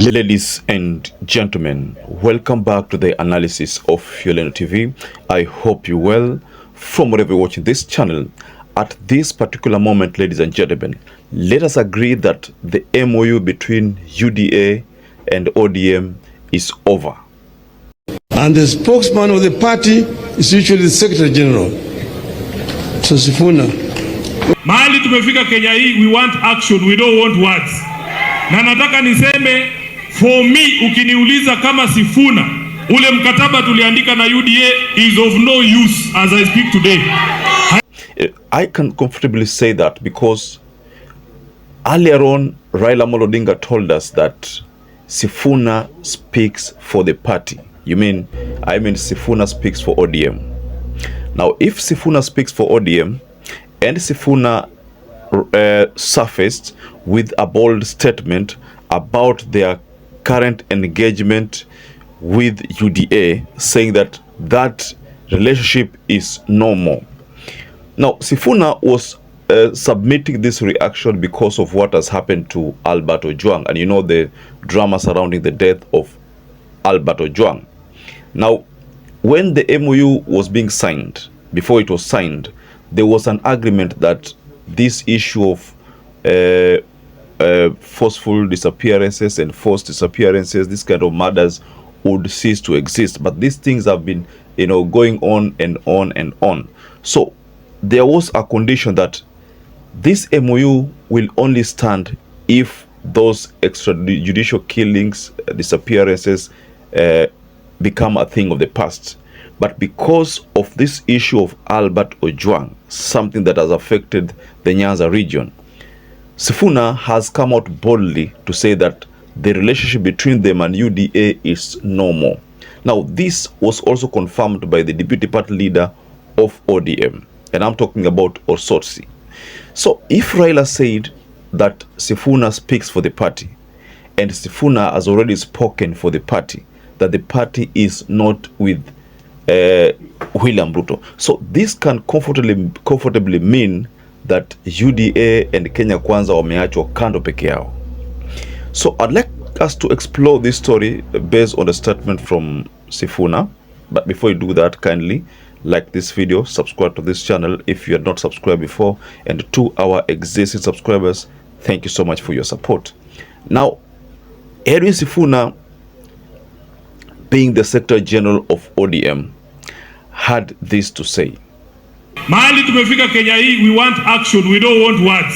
Ladies and gentlemen, welcome back to the analysis of YOLENO TV. I hope you're well from wherever you're watching this channel. At this particular moment, ladies and gentlemen, let us agree that the MOU between UDA and ODM is over. And the spokesman of the party is usually the Secretary General. So Sifuna. Mahali tumefika Kenya hii, we want action, we don't want words. Na nataka niseme, for me, ukiniuliza kama Sifuna, ule mkataba tuliandika na UDA is of no use as I speak today. I can comfortably say that because earlier on, Raila Amolo Odinga told us that Sifuna speaks for the party. I mean Sifuna speaks for ODM. Now, if Sifuna speaks for ODM and Sifuna surfaced with a bold statement about their current engagement with UDA, saying that that relationship is normal. Now, Sifuna was submitting this reaction because of what has happened to Albert Ojwang, and you know the drama surrounding the death of Albert Ojwang. Now, when the MOU was being signed, before it was signed, there was an agreement that this issue of forceful disappearances and forced disappearances, this kind of murders would cease to exist. But these things have been, going on and on and on. So there was a condition that this MOU will only stand if those extrajudicial killings, disappearances become a thing of the past. But because of this issue of Albert Ojwang, something that has affected the Nyanza region, Sifuna has come out boldly to say that the relationship between them and UDA is normal. Now, this was also confirmed by the deputy party leader of ODM, and I'm talking about Osotsi. So if Raila said that Sifuna speaks for the party, and Sifuna has already spoken for the party, that the party is not with William RUTO. So this can comfortably mean that UDA and Kenya Kwanza wameachwa kando peke yao. So I'd like us to explore this story based on a statement from Sifuna. But before you do that, kindly like this video, subscribe to this channel if you had not subscribed before, and to our existing subscribers, thank you so much for your support. Now, Edwin Sifuna, being the Secretary General of ODM, had this to say. Mahali tumefika Kenya hii, we want action, we don't want words.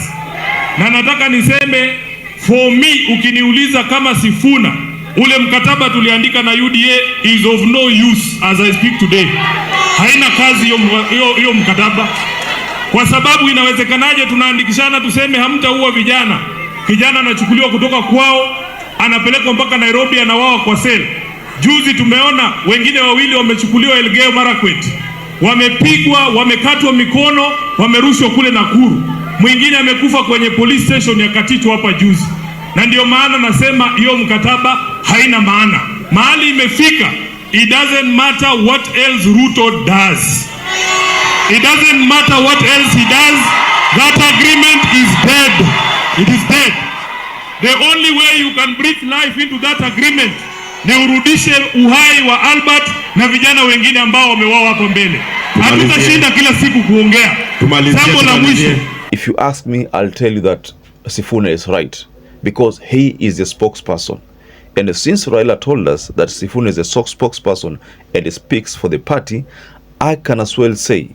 Na nataka niseme, for me, ukiniuliza kama Sifuna, ule mkataba tuliandika na UDA is of no use as I speak today. Haina kazi hiyo mkataba. Kwa sababu inawezekanaje tunaandikishana tuseme hamtaua vijana. Kijana anachukuliwa kutoka kwao, anapelekwa mpaka Nairobi, anauawa kwa sel. Juzi tumeona wengine wawili wamechukuliwa Elgeyo Marakwet. Wamepigwa, wamekatwa mikono, wamerushwa kule Nakuru. Mwingine amekufa kwenye police station ya Katitu hapa juzi. Na ndio maana nasema hiyo mkataba haina maana. Mahali imefika, it doesn't matter what else RUTO does. It doesn't matter what else he does. That agreement is dead. It is dead. The only way you can breathe life into that agreement ni urudishe uhai wa Albert na vijana wengine ambao wameuawa hapo mbele. Hatutashinda kila siku kuongea. Jambo la mwisho. If you ask me, I'll tell you that Sifuna is right, because he is a spokesperson. And since Raila told us that Sifuna is a spokesperson and he speaks for the party, I can as well say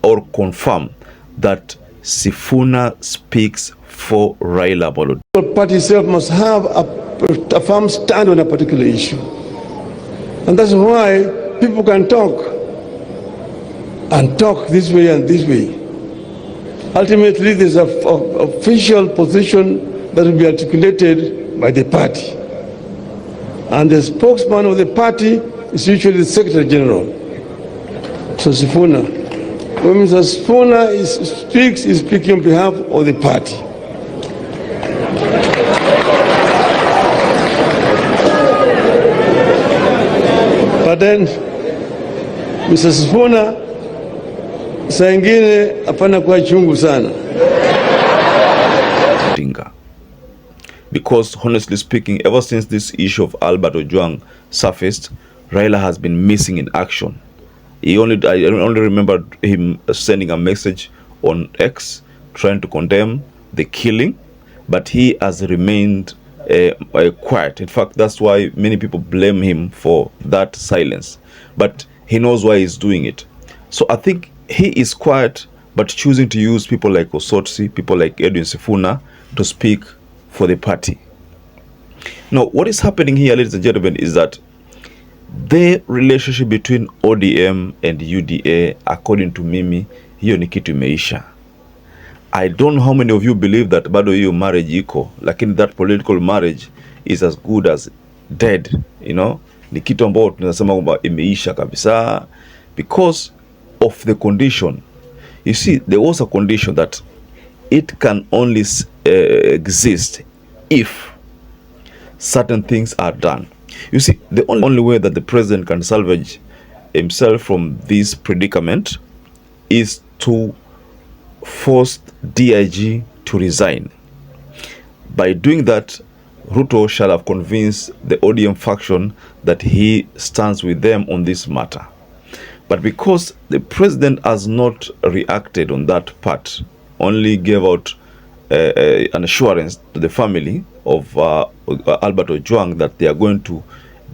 or confirm that Sifuna speaks for Raila Amolo. The party itself must have a firm stand on a particular issue. And that's why people can talk and talk this way and this way. Ultimately, there's an official position that will be articulated by the party. And the spokesman of the party is usually the Secretary General. So Sifuna, when Mr. Sifuna speaks, he's speaking on behalf of the party. But then Mr. Sifuna saa ingine hapana kwa chungu sana. because honestly speaking, ever since this issue of Albert Ojwang surfaced, Raila has been missing in action. I only remember him sending a message on X trying to condemn the killing, but he has remained quiet. In fact, that's why many people blame him for that silence. But he knows why he's doing it. So I think he is quiet, but choosing to use people like Osotsi, people like EDWIN Sifuna to speak for the party. Now, what is happening here, ladies and gentlemen, is that the relationship between ODM and UDA, according to Mimi, hiyo ni kitu imeisha. I don't know how many of you believe that bado hiyo marriage iko, lakini that political marriage is as good as dead, you know? Ni kitu ambao tunasema kwamba imeisha kabisa because of the condition. You see, there was a condition that it can only exist if certain things are done. You see, the only way that the president can salvage himself from this predicament is to force DIG to resign. By doing that, Ruto shall have convinced the ODM faction that he stands with them on this matter. But because the president has not reacted on that part, only gave out an assurance to the family of Albert Ojwang that they are going to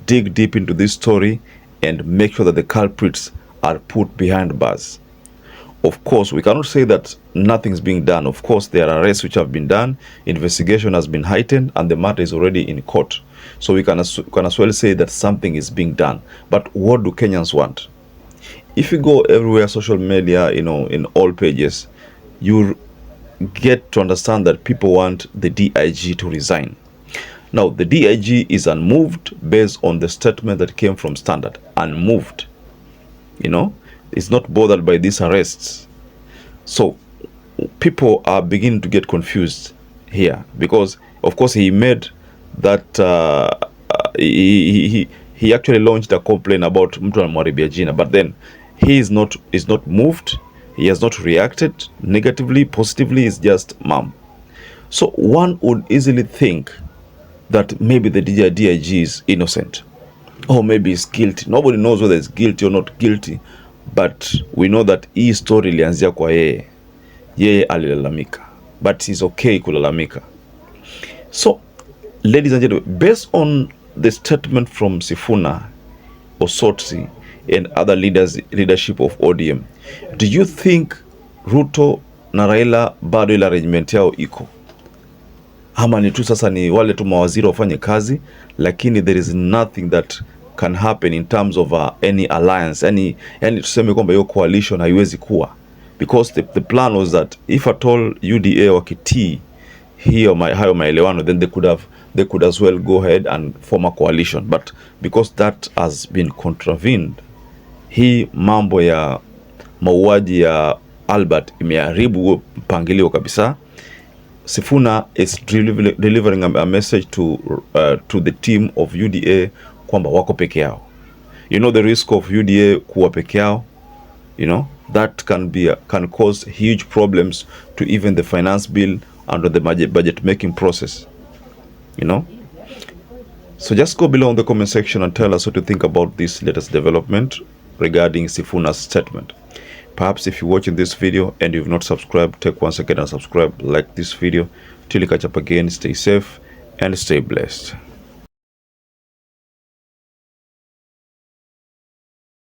dig deep into this story and make sure that the culprits are put behind bars. Of course, we cannot say that nothing's being done. Of course, there are arrests which have been done, investigation has been heightened, and the matter is already in court. So we can as well say that something is being done. But what do Kenyans want? If you go everywhere, social media, you know, in all pages, you get to understand that people want the DIG to resign. Now, the DIG is unmoved based on the statement that came from Standard. Unmoved. You know, it's not bothered by these arrests. So, people are beginning to get confused here because, of course, he made that, he actually launched a complaint about mtu anamharibia jina, but then he is not moved. He has not reacted negatively, positively. It's just mum. So one would easily think that maybe the DIG is innocent, or maybe he's guilty. Nobody knows whether he's guilty or not guilty, but we know that hii story ilianzia kwa yeye alilalamika, but he's okay kulalamika. So, ladies and gentlemen, based on the statement from Sifuna, Osotsi, and other leadership of ODM, do you think Ruto na Raila bado ile arrangement yao iko? Ama ni tu sasa ni wale tu mawaziri wafanye kazi, lakini there is nothing that can happen in terms of any alliance, yani tuseme kwamba hiyo coalition haiwezi kuwa, because the plan was that if at all UDA wakitii hayo maelewano, then they could as well go ahead and form a coalition, but because that has been contravened, hii mambo ya mauaji ya Albert imeharibu mpangilio kabisa. Sifuna is delivering a message to the team of UDA kwamba wako peke yao. You know the risk of UDA kuwa peke yao, you know, that can cause huge problems to even the finance bill and the budget making process, you know. So just go below in the comment section and tell us what you think about this latest development regarding Sifuna's statement. Perhaps if you're watching this video and you've not subscribed, take 1 second and subscribe, like this video. Till you catch up again, stay safe and stay blessed.